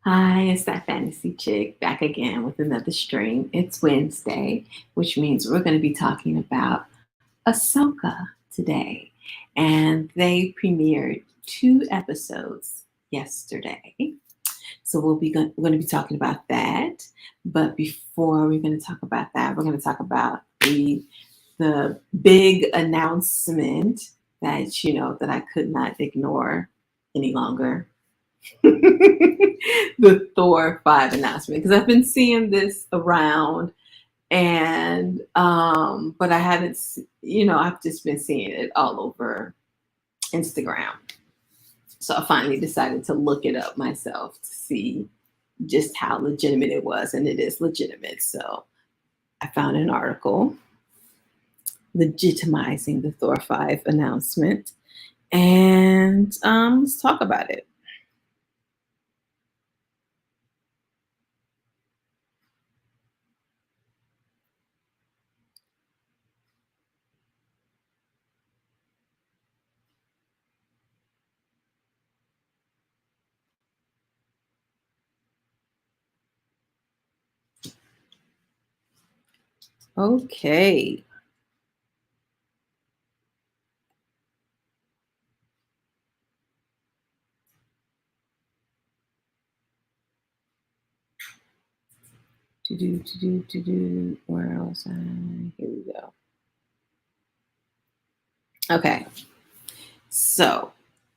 Hi, it's that fantasy chick back again with another stream. It's Wednesday, which means we're going to be talking about Ahsoka today. And they premiered 2 episodes yesterday. So we're going to be talking about that. But before we're going to talk about that, we're going to talk about the big announcement that that I could not ignore any longer. The Thor 5 announcement, because I've been seeing this around, and but I haven't I've just been seeing it all over Instagram. So I finally decided to look it up myself to see just how legitimate it was, and it is legitimate. So I found an article legitimizing the Thor 5 announcement, and let's talk about it. Okay. Where else? Here we go. Okay. So,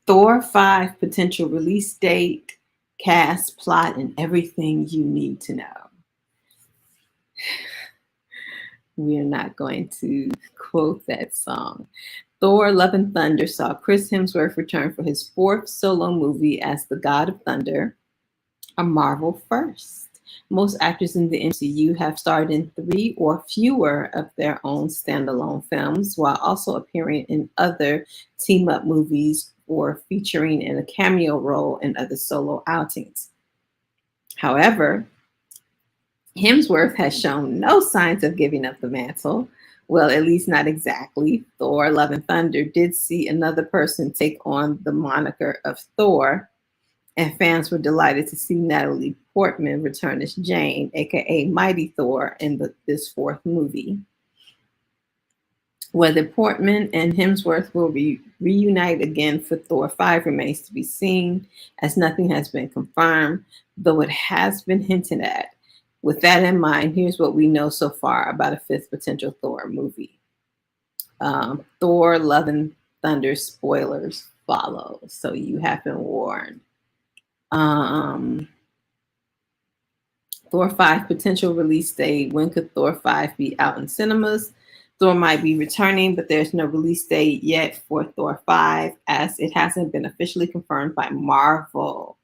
Thor 5 potential release date, cast, plot, and everything you need to know. We are not going to quote that song. Thor Love and Thunder saw Chris Hemsworth return for his 4th solo movie as the God of Thunder, a Marvel first. Most actors in the MCU have starred in 3 or fewer of their own standalone films, while also appearing in other team up movies or featuring in a cameo role in other solo outings. However, Hemsworth has shown no signs of giving up the mantle. Well, at least not exactly. Thor Love and Thunder did see another person take on the moniker of Thor, and fans were delighted to see Natalie Portman return as Jane, aka Mighty Thor, in this 4th movie. Whether Portman and Hemsworth will reunite again for Thor 5 remains to be seen, as nothing has been confirmed, though it has been hinted at. With that in mind, here's what we know so far about a 5th potential Thor movie. Thor Love and Thunder spoilers follow, so you have been warned. Thor 5 potential release date. When could Thor 5 be out in cinemas? Thor might be returning, but there's no release date yet for Thor 5, as it hasn't been officially confirmed by Marvel.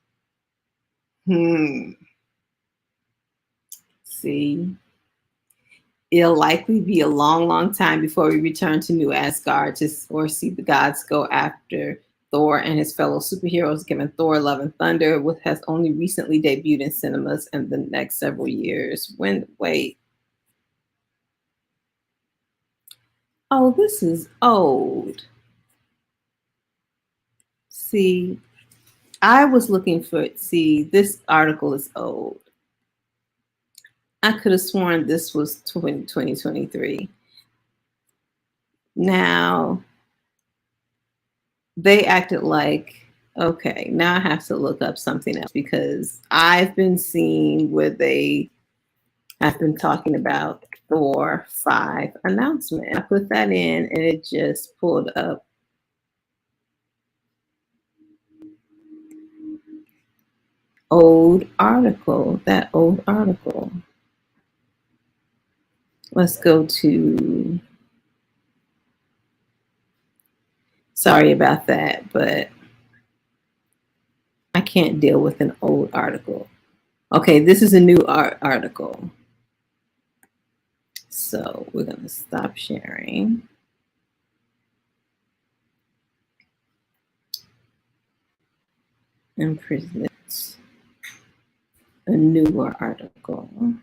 See, it'll likely be a long, long time before we return to New Asgard or see the gods go after Thor and his fellow superheroes, given Thor Love and Thunder, which has only recently debuted in cinemas in the next several years. Wait. Oh, this is old. See, I was looking for it. See, this article is old. I could have sworn this was 2023. Now, they acted like, okay, now I have to look up something else, because I've been seeing where they have been talking about Thor 5 announcement. I put that in and it just pulled up that old article. Let's go to, sorry about that, but I can't deal with an old article. Okay, this is a new article. So we're going to stop sharing. And present a newer article.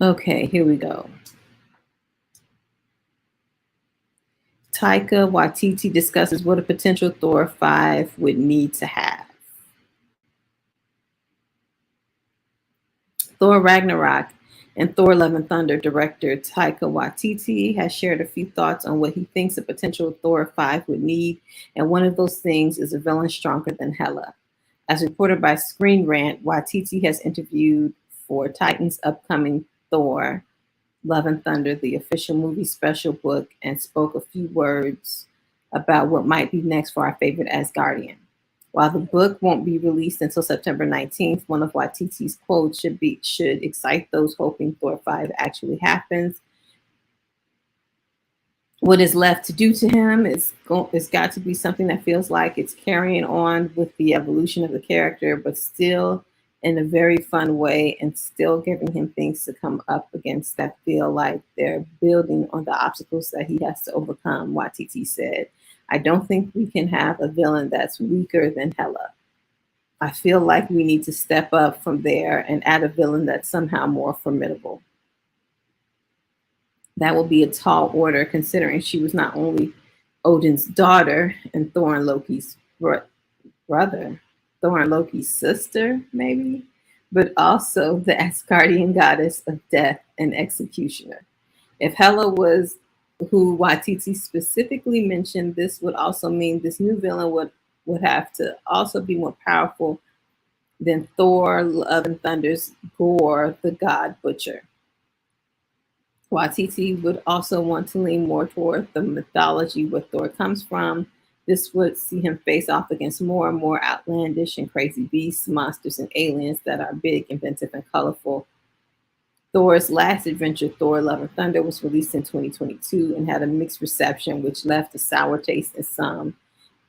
Okay, here we go. Taika Waititi discusses what a potential Thor 5 would need to have. Thor Ragnarok and Thor Love and Thunder director Taika Waititi has shared a few thoughts on what he thinks a potential Thor 5 would need, and one of those things is a villain stronger than Hela. As reported by Screen Rant, Waititi has interviewed for Titan's upcoming Thor Love and Thunder, the official movie special book, and spoke a few words about what might be next for our favorite Asgardian. While the book won't be released until September 19th, one of Waititi's quotes should excite those hoping Thor 5 actually happens. What is left to do to him it's got to be something that feels like it's carrying on with the evolution of the character, but still in a very fun way, and still giving him things to come up against that feel like they're building on the obstacles that he has to overcome. Waititi said, "I don't think we can have a villain that's weaker than Hela. I feel like we need to step up from there and add a villain that's somehow more formidable. That will be a tall order, considering she was not only Odin's daughter and Thor and Loki's brother, Thor and Loki's sister, maybe, but also the Asgardian goddess of death and executioner. If Hela was who Waititi specifically mentioned, this would also mean this new villain would have to also be more powerful than Thor Love and Thunder's Gore, the God Butcher. Waititi would also want to lean more toward the mythology where Thor comes from. This would see him face off against more and more outlandish and crazy beasts, monsters, and aliens that are big, inventive, and colorful. Thor's last adventure, Thor Love and Thunder, was released in 2022 and had a mixed reception, which left a sour taste in some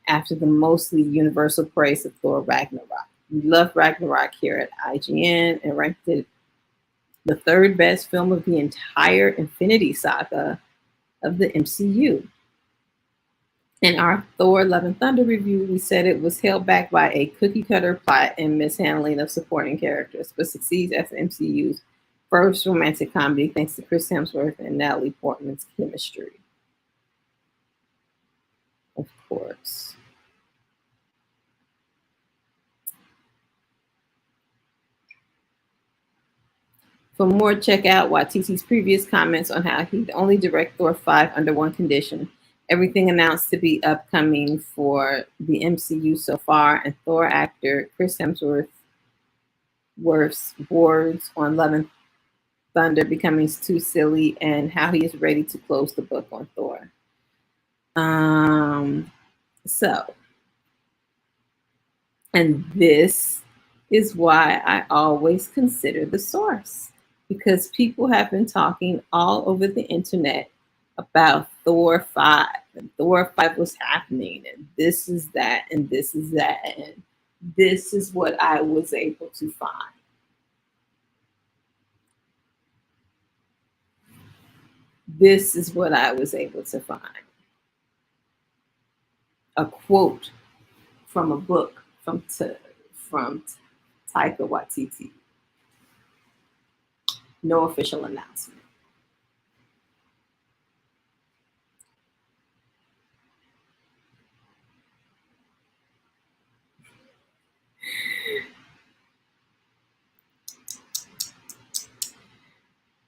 after the mostly universal praise of Thor Ragnarok. We love Ragnarok here at IGN and ranked it the third best film of the entire Infinity Saga of the MCU. In our Thor Love and Thunder review, we said it was held back by a cookie cutter plot and mishandling of supporting characters, but succeeds as the MCU's first romantic comedy thanks to Chris Hemsworth and Natalie Portman's chemistry. Of course. For more, check out Waititi's previous comments on how he'd only direct Thor 5 under one condition. Everything announced to be upcoming for the MCU so far, and Thor actor Chris Hemsworth's words on Love and Thunder becoming too silly, and how he is ready to close the book on Thor. And this is why I always consider the source, because people have been talking all over the internet about Thor 5, and Thor 5 was happening, and this is that, and this is that, and this is what I was able to find. This is what I was able to find. A quote from a book from Taika Waititi. No official announcement.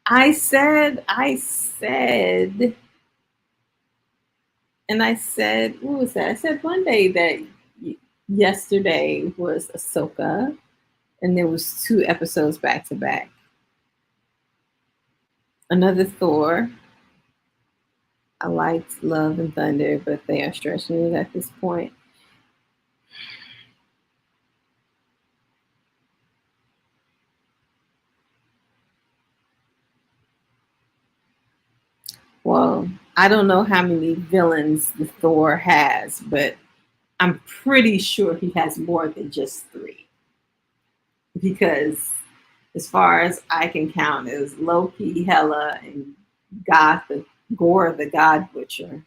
I said, what was that? I said Monday that yesterday was Ahsoka, and there was 2 episodes back to back. Another Thor. I liked Love and Thunder, but they are stretching it at this point. Well, I don't know how many villains the Thor has, but I'm pretty sure he has more than just 3. Because as far as I can count, it was Loki, Hela, and Gore, the God Butcher.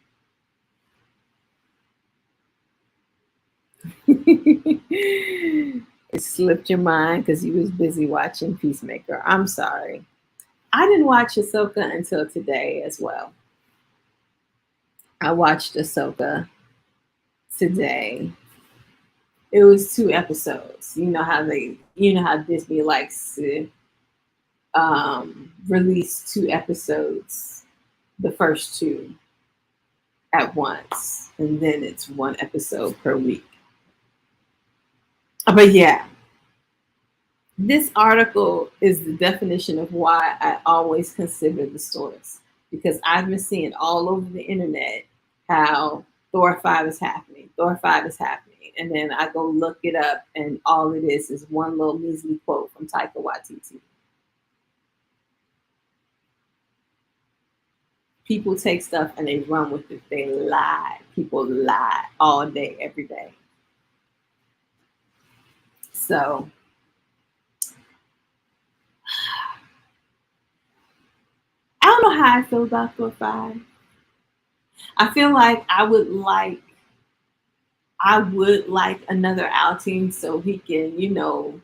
It slipped your mind because you was busy watching Peacemaker. I'm sorry. I didn't watch Ahsoka until today as well. I watched Ahsoka today. It was 2 episodes. You know how Disney likes to release 2 episodes, the first two at once, and then it's 1 episode per week. But yeah, this article is the definition of why I always consider the source, because I've been seeing all over the internet how Thor 5 is happening, Thor 5 is happening. And then I go look it up, and all it is one little measly quote from Taika Waititi. People take stuff and they run with it. They lie. People lie all day, every day. So I don't know how I feel about Thor 5. I feel like I would like another outing so he can,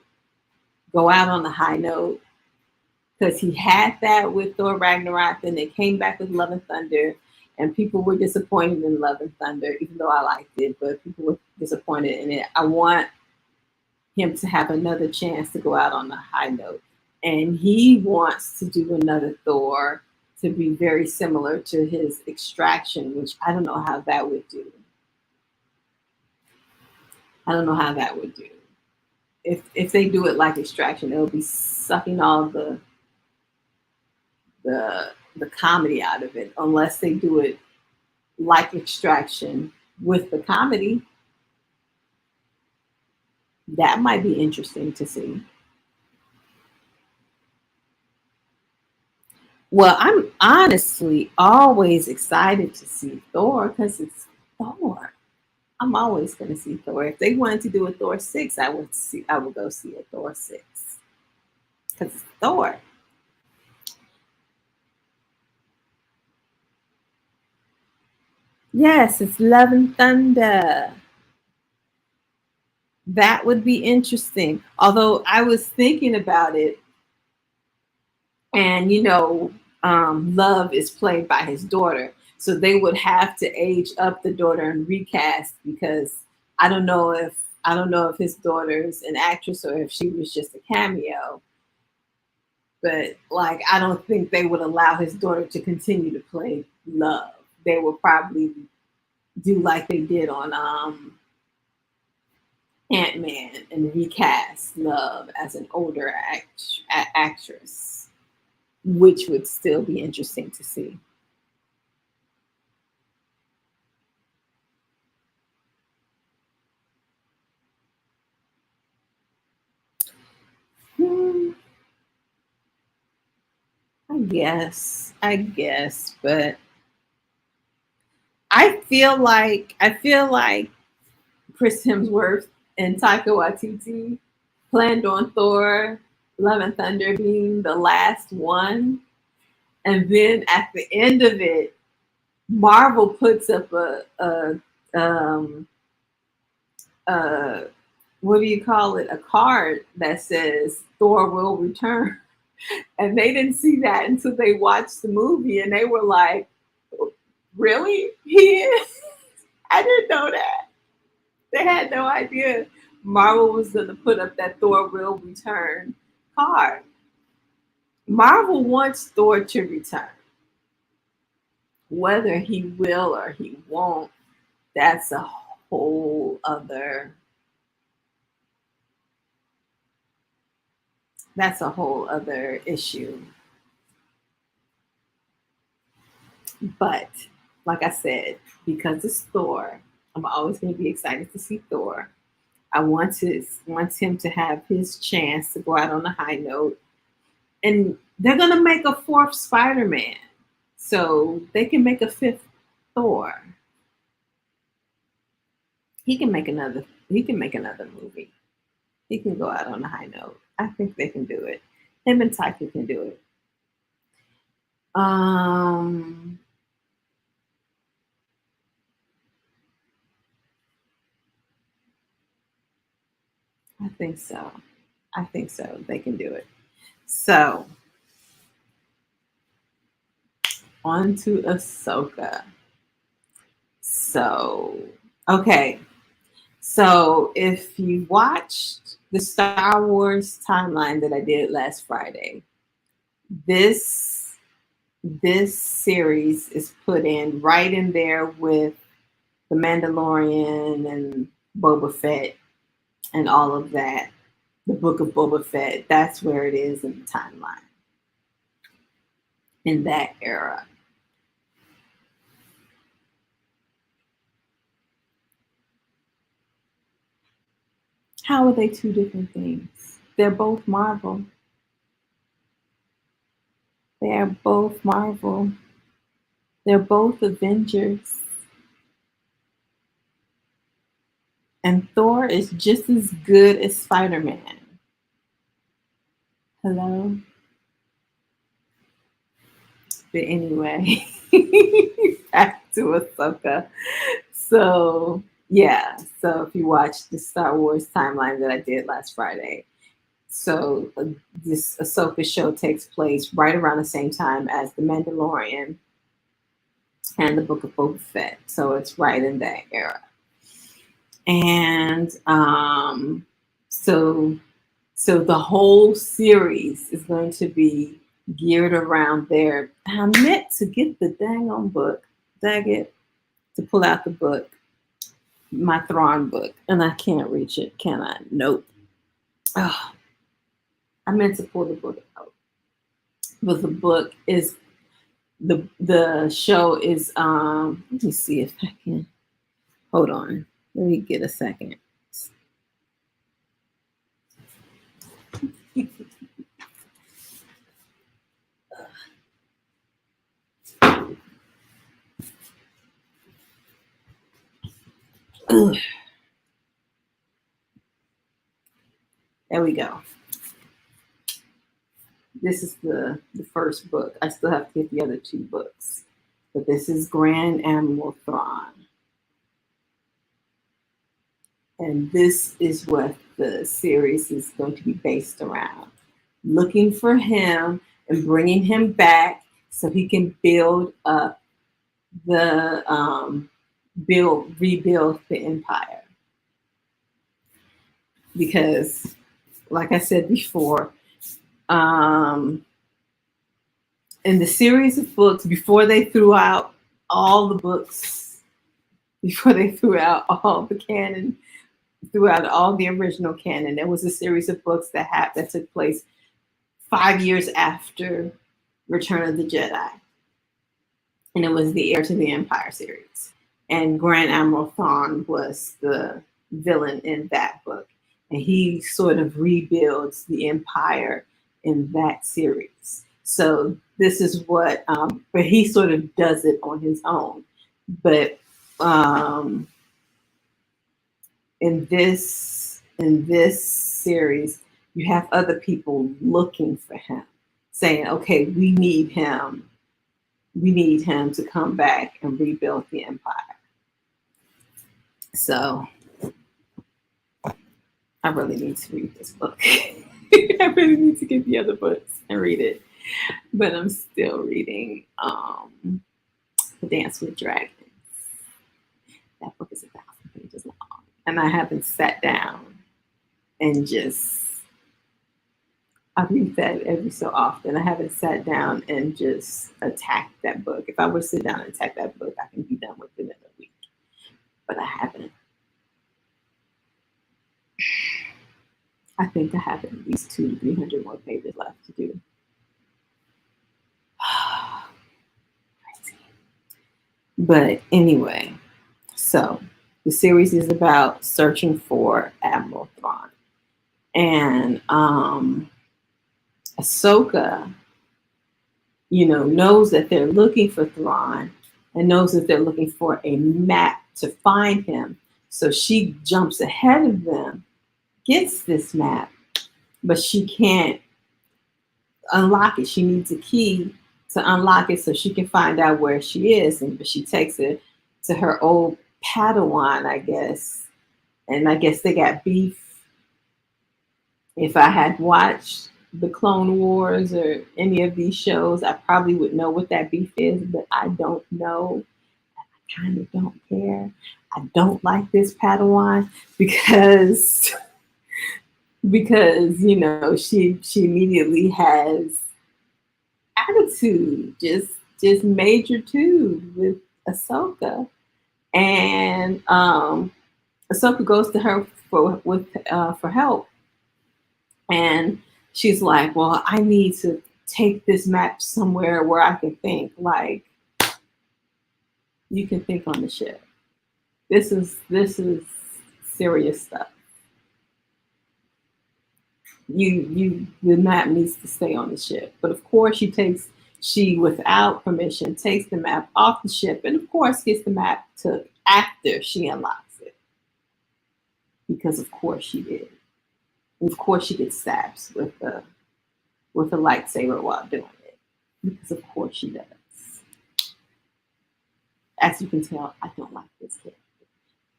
go out on a high note. Because he had that with Thor Ragnarok, then they came back with Love and Thunder, and people were disappointed in Love and Thunder, even though I liked it, but people were disappointed in it. I want him to have another chance to go out on a high note. And he wants to do another Thor to be very similar to his Extraction, which I don't know how that would do. I don't know how that would do. If they do it like Extraction, they'll be sucking all the comedy out of it, unless they do it like Extraction with the comedy. That might be interesting to see. Well, I'm honestly always excited to see Thor because it's Thor. I'm always going to see Thor. If they wanted to do a Thor 6, I would go see a Thor 6 because it's Thor. Yes, it's Love and Thunder. That would be interesting. Although I was thinking about it, and Love is played by his daughter, so they would have to age up the daughter and recast, because I don't know if I don't know if his daughter's an actress or if she was just a cameo. But like, I don't think they would allow his daughter to continue to play Love. They would probably do like they did on Ant-Man and recast Love as an older actress, which would still be interesting to see. Hmm, I guess, but I feel like Chris Hemsworth and Taika Waititi planned on Thor: Love and Thunder being the last one, and then at the end of it, Marvel puts up um a what do you call it, a card that says Thor will return. And they didn't see that until they watched the movie, and they were like, really, he is? I didn't know that. They had no idea Marvel was going to put up that Thor will return card. Marvel wants Thor to return. Whether he will or he won't, that's a whole other issue. But like I said, because it's Thor, I'm always going to be excited to see Thor. I want him to have his chance to go out on a high note, and they're gonna make a fourth Spider-Man, so they can make a fifth Thor. He can make another. He can make another movie. He can go out on a high note. I think they can do it. Him and Taika can do it. Um, I think so. I think so. They can do it. So on to Ahsoka. So, okay. So if you watched the Star Wars timeline that I did last Friday, this this series is put in right in there with the Mandalorian and Boba Fett and all of that. The book of Boba Fett, that's where it is in the timeline in that era. How are they two different things? They're both Marvel. They are both Marvel. They're both Avengers. And Thor is just as good as Spider-Man. Hello? But anyway, back to Ahsoka. So, yeah. So if you watch the Star Wars timeline that I did last Friday, so this Ahsoka show takes place right around the same time as The Mandalorian and the Book of Boba Fett. So it's right in that era. And so the whole series is going to be geared around there. I meant to get the dang on book, dang it, to pull out the book, my Thrawn book, and I can't reach it, can I? Nope. Oh, I meant to pull the book out, but the book is the show is let me see if I can hold on. Let me get a second. There we go. This is the first book. I still have to get the other two books, but this is Grand Admiral Thrawn, and this is what the series is going to be based around: looking for him and bringing him back so he can build up the rebuild the empire. Because, like I said before, um, in the series of books, before they threw out all the books, before they threw out all the canon, throughout all the original canon, there was a series of books that took place 5 years after Return of the Jedi, and it was the Heir to the Empire series. And Grand Admiral Thrawn was the villain in that book, and he sort of rebuilds the empire in that series. So this is what, but he sort of does it on his own. But in this series, you have other people looking for him, saying, "Okay, we need him. We need him to come back and rebuild the empire." So I really need to read this book. I really need to get the other books and read it. But I'm still reading The Dance with Dragons. That book is 1,000 pages long. And I haven't sat down and just, I read that every so often. I haven't sat down and just attacked that book. If I were to sit down and attack that book, I can be done with it in a week. But I haven't. I think I have at least 200 to 300 more pages left to do. Crazy. But anyway, so the series is about searching for Admiral Thrawn. And Ahsoka, knows that they're looking for Thrawn and knows that they're looking for a map to find him. So she jumps ahead of them, gets this map, but she can't unlock it. She needs a key to unlock it so she can find out where she is. But she takes it to her old Padawan, I guess. And I guess they got beef. If I had watched the Clone Wars or any of these shows, I probably would know what that beef is, but I don't know. I kind of don't care. I don't like this Padawan because she immediately has attitude, just major too with Ahsoka, and Ahsoka goes to her for help, and she's like, "Well, I need to take this map somewhere where I can think." Like, you can think on the ship. This is serious stuff. The map needs to stay on the ship. But of course she without permission takes the map off the ship, and of course gets the map took after she unlocks it. Because of course she did. And of course she gets stabbed with a lightsaber while doing it. Because of course she does. As you can tell, I don't like this kid.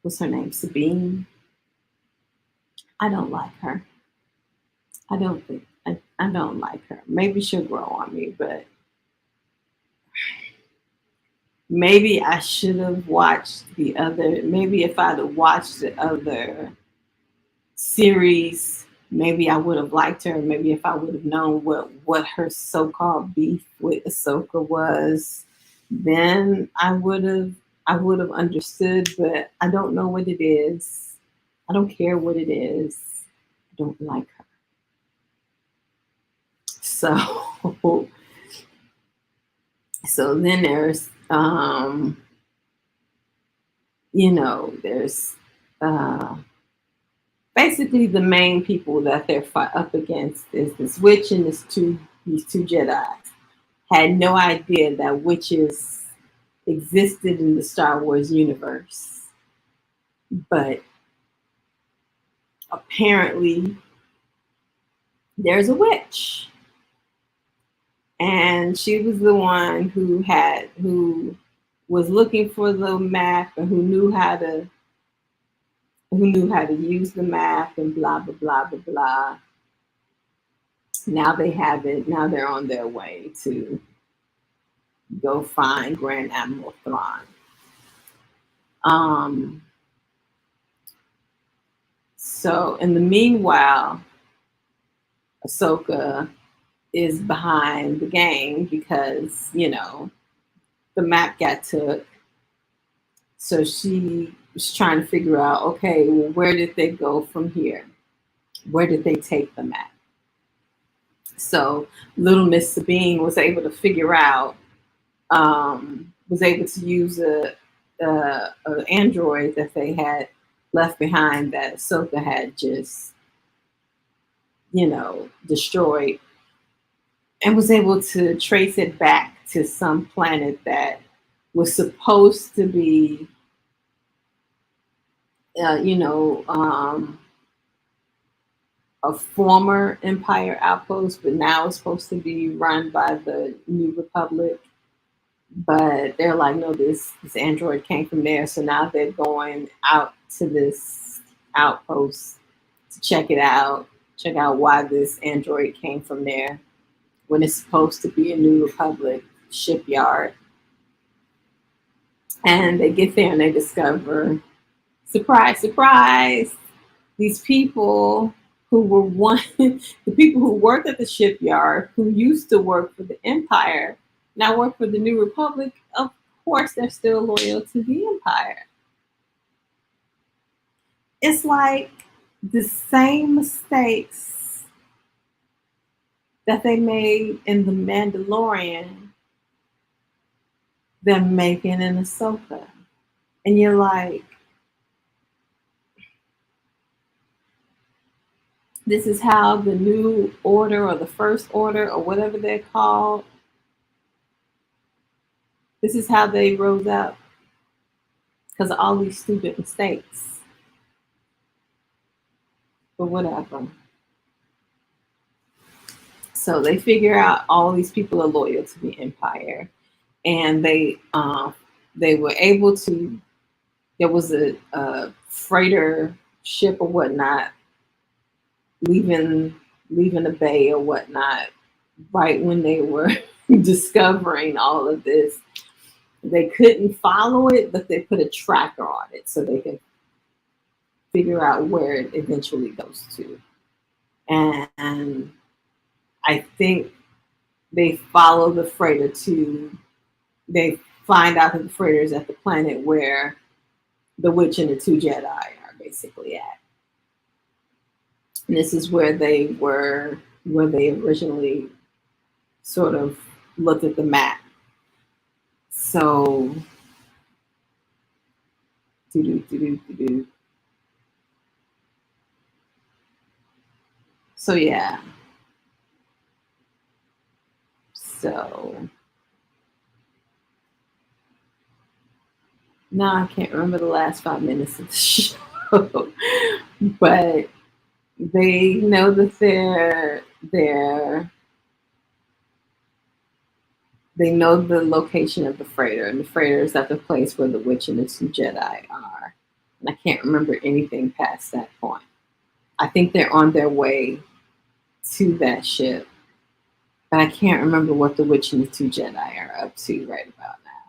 What's her name? Sabine? I don't like her. I don't like her. Maybe she'll grow on me, but maybe I should have watched the other. Maybe if I'd have watched the other series, maybe I would have liked her. Maybe if I would have known what her so-called beef with Ahsoka was, then I would have understood. But I don't know what it is. I don't care what it is. I don't like her. So so then there's uh basically the main people that they're up against is this witch and these two Jedi. Had no idea that witches existed in the Star Wars universe, but apparently there's a witch, and she was the one who was looking for the map and who knew how to use the map and blah blah blah blah blah. Now they have it. Now they're on their way to go find Grand Admiral Thrawn. Um, so in the meanwhile, Ahsoka is behind the game because the map got took. So she was trying to figure out, okay, well, where did they go from here? Where did they take the map? So little Miss Sabine was able to figure out, was able to use a android that they had left behind that Ahsoka had just, destroyed, and was able to trace it back to some planet that was supposed to be, uh, you know, um, a former Empire outpost, but now it's supposed to be run by the New Republic. But they're like, no, this android came from there, so now they're going out to this outpost to check out why this android came from there when it's supposed to be a New Republic shipyard. And they get there and they discover, surprise, surprise, these people who were the people who worked at the shipyard, who used to work for the Empire, now work for the New Republic. Of course, they're still loyal to the Empire. It's like the same mistakes that they made in The Mandalorian, they're making in Ahsoka. And you're like, this is how the new order or the first order or whatever they're called, this is how they rose up because of all these stupid mistakes. But whatever. So they figure out all these people are loyal to the Empire, and they were able to. There was a freighter ship or whatnot leaving a bay or whatnot right when they were discovering all of this. they couldn't follow it, but they put a tracker on it so they can figure out where it eventually goes to. And I think they follow the freighter to, they find out that the freighter is at the planet where the witch and the two Jedi are basically at. And this is where they were, where they originally sort of looked at the map. So, doo-doo. So yeah. So now I can't remember the last 5 minutes of the show, but they know that they know the location of the freighter, and the freighter is at the place where the witch and the two Jedi are. And I can't remember anything past that point. I think they're on their way to that ship, but I can't remember what the witch and the two Jedi are up to right about now,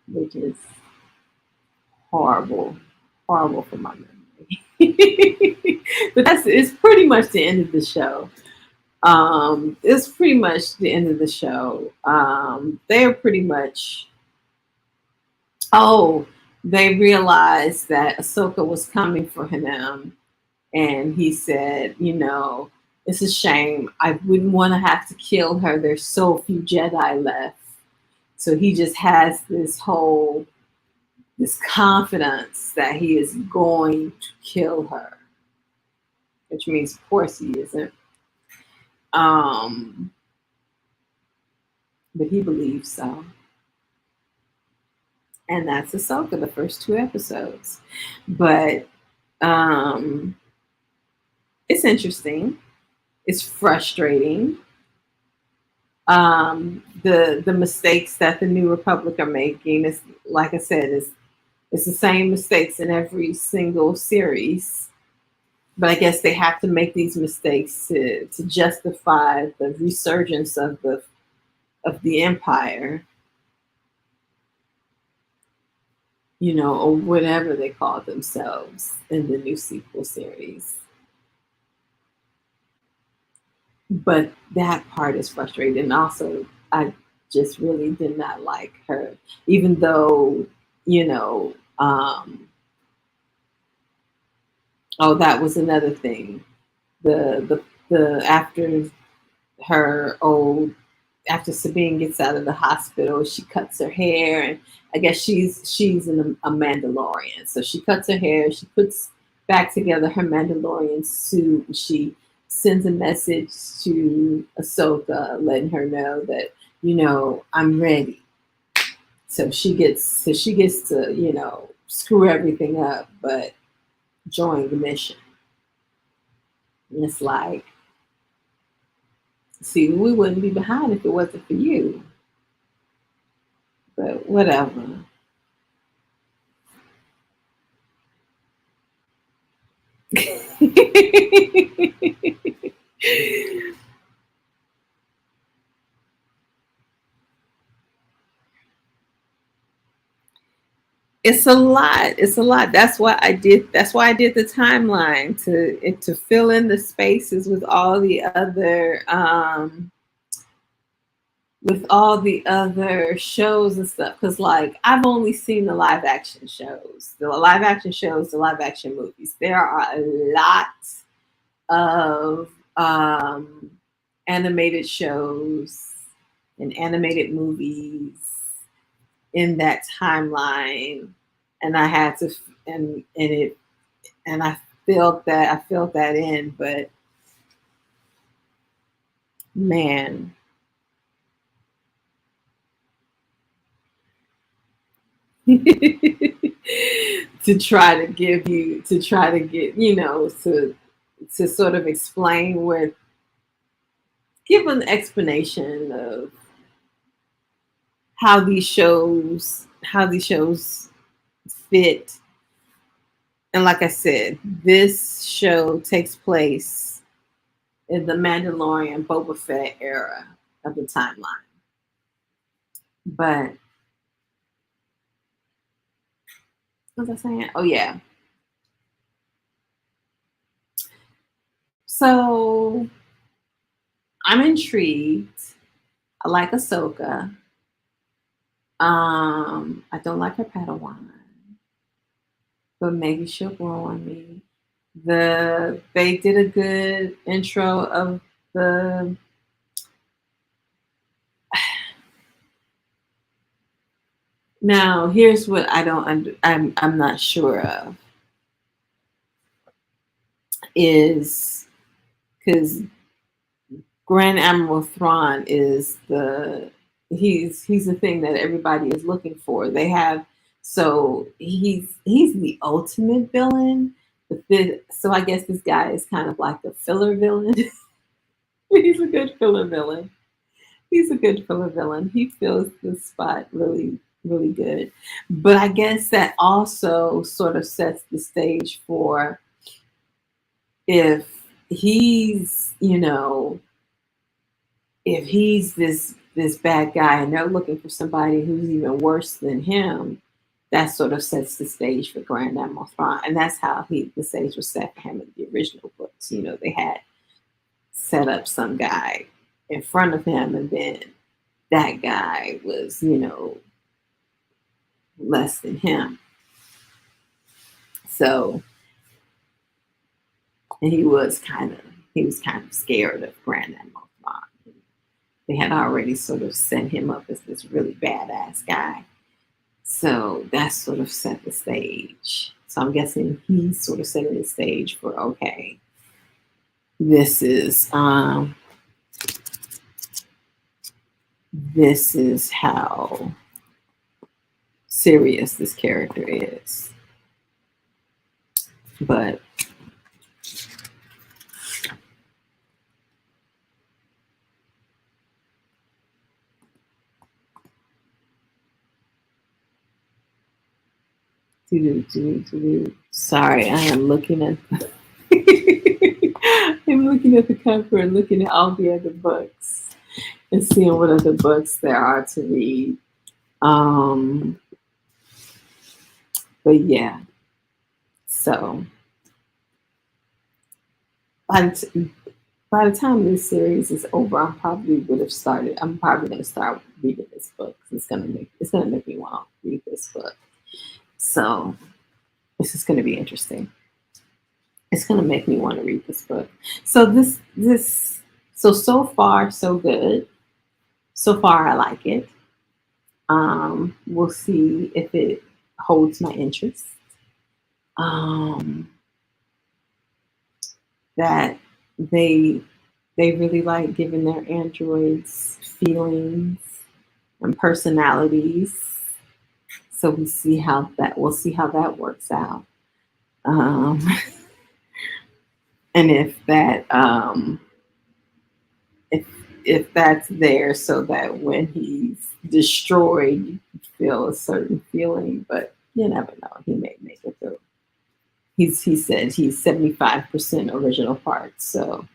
which is horrible, horrible for my memory. But it's pretty much the end of the show. It's pretty much the end of the show. They're pretty much, oh, they realized that Ahsoka was coming for him, and he said, you know, it's a shame. I wouldn't want to have to kill her. There's so few Jedi left. So he just has this confidence that he is going to kill her, which means, of course, he isn't. Um, but he believes so. And that's Ahsoka, the first 2 episodes. But it's interesting. It's frustrating. The mistakes that the New Republic are making is, like I said, it's the same mistakes in every single series. But I guess they have to make these mistakes to justify the resurgence of the Empire, you know, or whatever they call themselves in the new sequel series. But that part is frustrating. And also, I just really did not like her, even though, you know, oh, that was another thing. The after her old after Sabine gets out of the hospital, she cuts her hair, and I guess she's a Mandalorian. So she cuts her hair, she puts back together her Mandalorian suit, and she sends a message to Ahsoka, letting her know that, you know, I'm ready. So she gets to, you know, screw everything up, but join the mission. And it's like, see, we wouldn't be behind if it wasn't for you. But whatever. It's a lot. It's a lot. That's why I did the timeline to fill in the spaces with all the other shows and stuff. Because, like, I've only seen the live action shows, the live action movies. There are a lot of animated shows and animated movies in that timeline, and I had to, and it, and I felt that in, but man, to try to get, you know, to sort of explain where, give an explanation of how these shows fit. And like I said, this show takes place in the Mandalorian Boba Fett era of the timeline. But what was I saying? Oh yeah. So I'm intrigued. I like Ahsoka. I don't like her Padawan, but maybe she'll grow on me. They did a good intro of the. Now here's what I don't I'm not sure of is because Grand Admiral Thrawn is he's the thing that everybody is looking for. They have so he's the ultimate villain, but so I guess this guy is kind of like a filler villain. He's a good filler villain. He's a good filler villain. He fills the spot really, really good. But I guess that also sort of sets the stage for if he's, if he's this bad guy and they're looking for somebody who's even worse than him, that sort of sets the stage for Grand Admiral Thrawn. And that's how the stage was set for him in the original books. They had set up some guy in front of him, and then that guy was, less than him. So, and he was kind of scared of Grand Admiral Thrawn. They had already sort of set him up as this really badass guy. So that sort of set the stage. So I'm guessing he's sort of setting the stage for okay, this is how serious this character is. But sorry, I am looking at I'm looking at the cover and looking at all the other books and seeing what other books there are to read. But yeah, so by the time this series is over, I'm probably going to start reading this book. It's gonna make me want to read this book. So this is gonna be interesting. It's gonna make me want to read this book. So so far so good. So far I like it. We'll see if it holds my interest. That they really like giving their androids feelings and personalities. So we'll see how that works out. And if that's there, so that when he's destroyed, you feel a certain feeling, but you never know. He may make it through. He said he's 75% original parts, so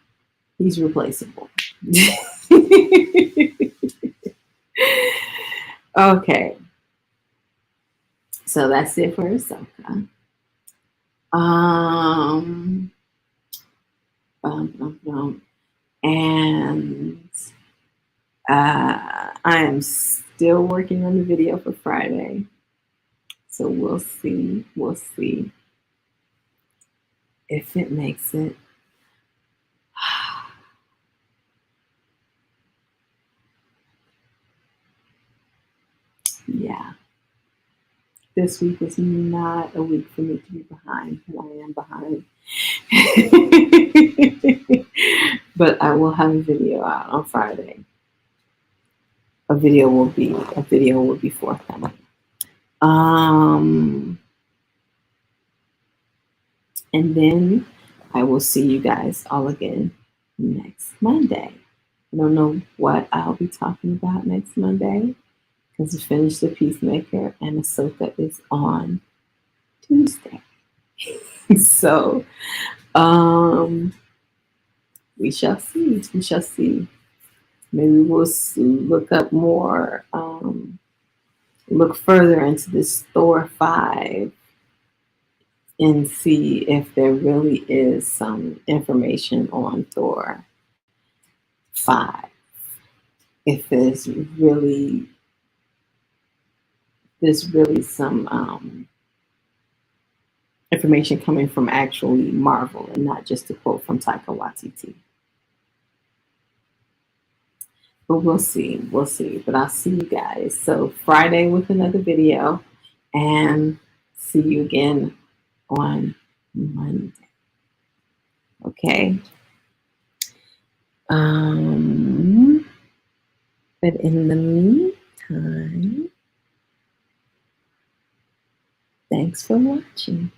he's replaceable. Okay. So that's it for Ahsoka. And I am still working on the video for Friday. So we'll see. We'll see if it makes it. Yeah. This week is not a week for me to be behind. I am behind. But I will have a video out on Friday. A video will be forthcoming. And then I will see you guys all again next Monday. I don't know what I'll be talking about next Monday because we finished The Peacemaker and Ahsoka is on Tuesday. So we shall see. We shall see. Maybe we'll look up more look further into this Thor 5 and see if there really is some information on Thor 5. If there's really some information coming from actually Marvel and not just a quote from Taika Waititi. But we'll see. We'll see. But I'll see you guys. So Friday with another video, and see you again on Monday. Okay. But in the meantime, thanks for watching.